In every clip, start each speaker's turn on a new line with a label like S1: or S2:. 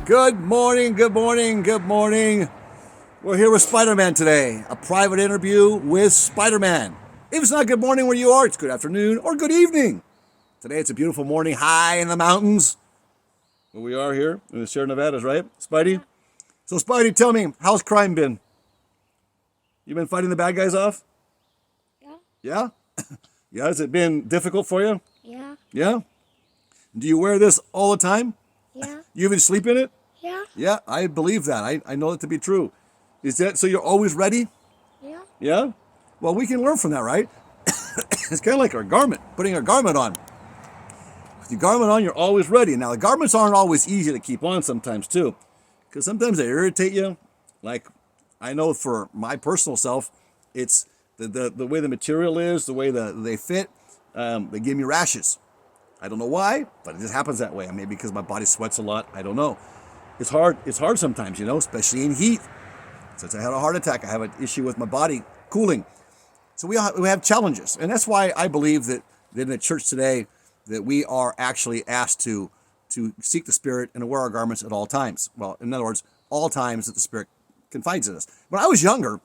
S1: Good morning, good morning, good morning. We're here with Spider-Man today, a private interview with Spider-Man. If it's not good morning where you are, it's good afternoon or good evening. Today it's a beautiful morning high in the mountains. Where we are here in the Sierra Nevadas, right? Spidey? So Spidey, tell me, how's crime been? You been fighting the bad guys off?
S2: Yeah.
S1: Yeah? Yeah, has it been difficult for you?
S2: Yeah.
S1: Yeah? Do you wear this all the time?
S2: Yeah.
S1: You even sleep in it?
S2: Yeah.
S1: Yeah, I believe that. I know it to be true. Is that so you're always ready?
S2: Yeah.
S1: Yeah? Well, we can learn from that, right? It's kind of like our garment, putting a garment on. With your garment on, you're always ready. Now, the garments aren't always easy to keep on sometimes, too, because sometimes they irritate you. Like, I know for my personal self, it's the way the material is, the way they fit, they give me rashes. I don't know why, but it just happens that way. Maybe because my body sweats a lot. I don't know. It's hard sometimes, especially in heat. Since I had a heart attack, I have an issue with my body cooling. So we have challenges. And that's why I believe that in the church today, that we are actually asked to seek the Spirit and to wear our garments at all times. Well, in other words, all times that the Spirit confides in us. When I was younger,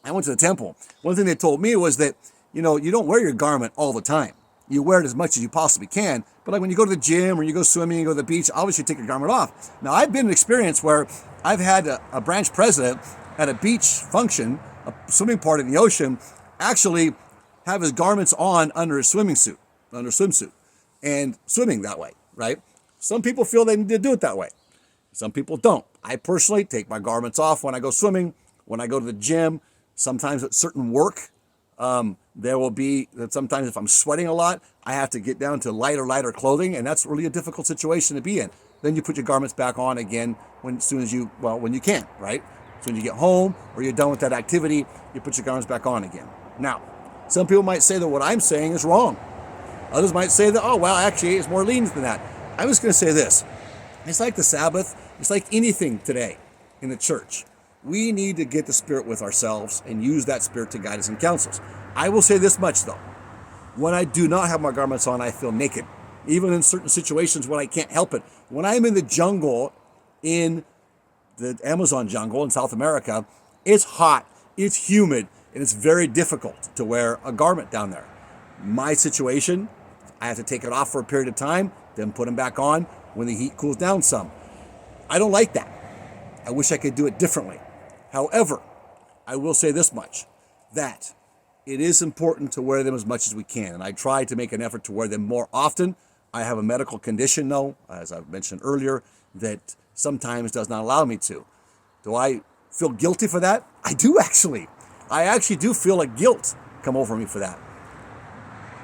S1: I went to the temple. One thing they told me was that, you don't wear your garment all the time. You wear it as much as you possibly can. But like when you go to the gym or you go swimming, you go to the beach, obviously take your garment off. Now, I've been in an experience where I've had a branch president at a beach function, a swimming part in the ocean, actually have his garments on under his swimsuit, and swimming that way, right? Some people feel they need to do it that way. Some people don't. I personally take my garments off when I go swimming, when I go to the gym, sometimes at certain work. There will be that sometimes if I'm sweating a lot, I have to get down to lighter clothing, and that's really a difficult situation to be in. Then you put your garments back on again when you can, right? So when you get home or you're done with that activity, you put your garments back on again. Now, some people might say that what I'm saying is wrong. Others might say that, oh, well, actually, it's more lenient than that. I'm just going to say this. It's like the Sabbath. It's like anything today in the church. We need to get the Spirit with ourselves and use that Spirit to guide us and counsel us. I will say this much, though. When I do not have my garments on, I feel naked. Even in certain situations when I can't help it. When I'm in the jungle, in the Amazon jungle in South America, it's hot, it's humid, and it's very difficult to wear a garment down there. My situation, I have to take it off for a period of time, then put them back on when the heat cools down some. I don't like that. I wish I could do it differently. However, I will say this much, that it is important to wear them as much as we can. And I try to make an effort to wear them more often. I have a medical condition, though, as I mentioned earlier, that sometimes does not allow me to. Do I feel guilty for that? I do, actually. I actually do feel a guilt come over me for that.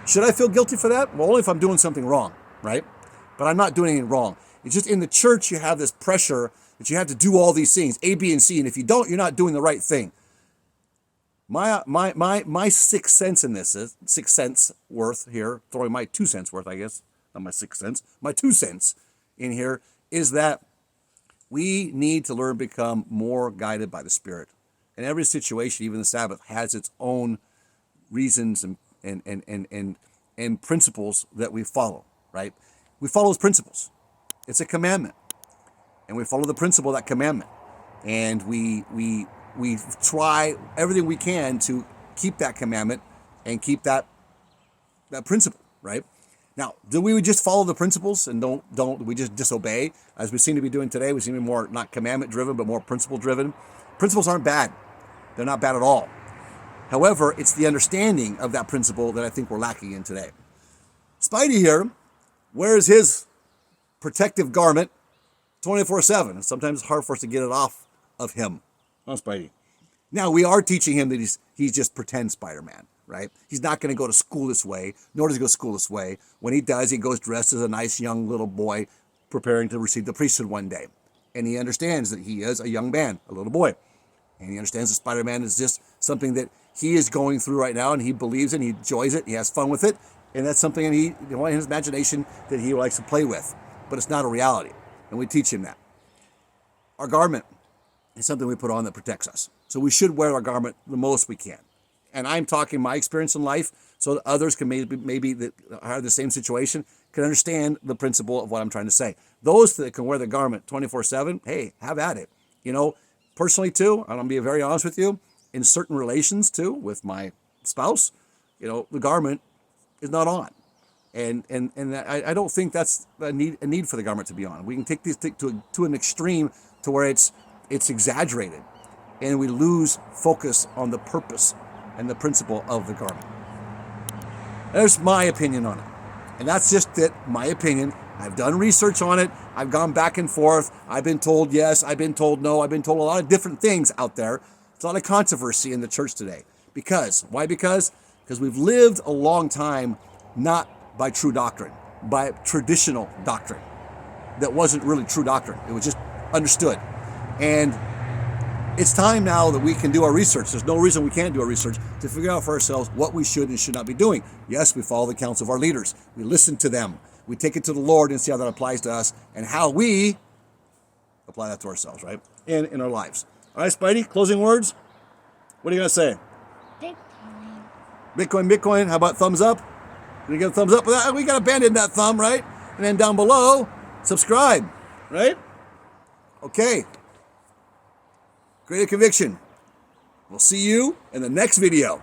S1: Should I feel guilty for that? Well, only if I'm doing something wrong, right? But I'm not doing anything wrong. It's just in the church you have this pressure that you have to do all these things, A, B, and C, and if you don't, you're not doing the right thing. My 6 cents in this is 6 cents worth here, throwing my 2 cents worth, I guess, not my 6 cents, my 2 cents in here is that we need to learn to become more guided by the Spirit. And every situation, even the Sabbath, has its own reasons and principles that we follow, right? We follow those principles. It's a commandment. And we follow the principle of that commandment. And we try everything we can to keep that commandment and keep that principle, right? Now, do we just follow the principles and don't we just disobey, as we seem to be doing today? We seem to be more not commandment driven, but more principle driven. Principles aren't bad. They're not bad at all. However, it's the understanding of that principle that I think we're lacking in today. Spidey here wears his protective garment 24/7. Sometimes it's hard for us to get it off of him. Oh, Spidey. Now, we are teaching him that he's just pretend Spider-Man, right? He's not going to go to school this way, nor does he go to school this way. When he does, he goes dressed as a nice young little boy preparing to receive the priesthood one day. And he understands that he is a young man, a little boy. And he understands that Spider-Man is just something that he is going through right now, and he believes it, and he enjoys it, he has fun with it, and that's something in his imagination that he likes to play with. But it's not a reality, and we teach him that. Our garment is something we put on that protects us. So we should wear our garment the most we can. And I'm talking my experience in life so that others can maybe that are in the same situation can understand the principle of what I'm trying to say. those that can wear the garment 24/7, hey, have at it. Personally too, I'm going to be very honest with you, in certain relations too, with my spouse, the garment is not on. And I don't think that's a need for the garment to be on. We can take this to an extreme to where it's exaggerated, and we lose focus on the purpose and the principle of the garment. There's my opinion on it, and that's just it, my opinion. I've done research on it. I've gone back and forth. I've been told yes. I've been told no. I've been told a lot of different things out there. It's a lot of controversy in the church today. Why? Because we've lived a long time not by true doctrine, by traditional doctrine that wasn't really true doctrine. It was just understood. And it's time now that we can do our research. There's no reason we can't do our research to figure out for ourselves what we should and should not be doing. Yes, we follow the counsel of our leaders. We listen to them. We take it to the Lord and see how that applies to us and how we apply that to ourselves, right? And in our lives. All right, Spidey, closing words? What are you going to say? Bitcoin. How about thumbs up? We get a thumbs up. We got to abandon that thumb, right? And then down below, subscribe, right? Okay. Greater Conviction. We'll see you in the next video.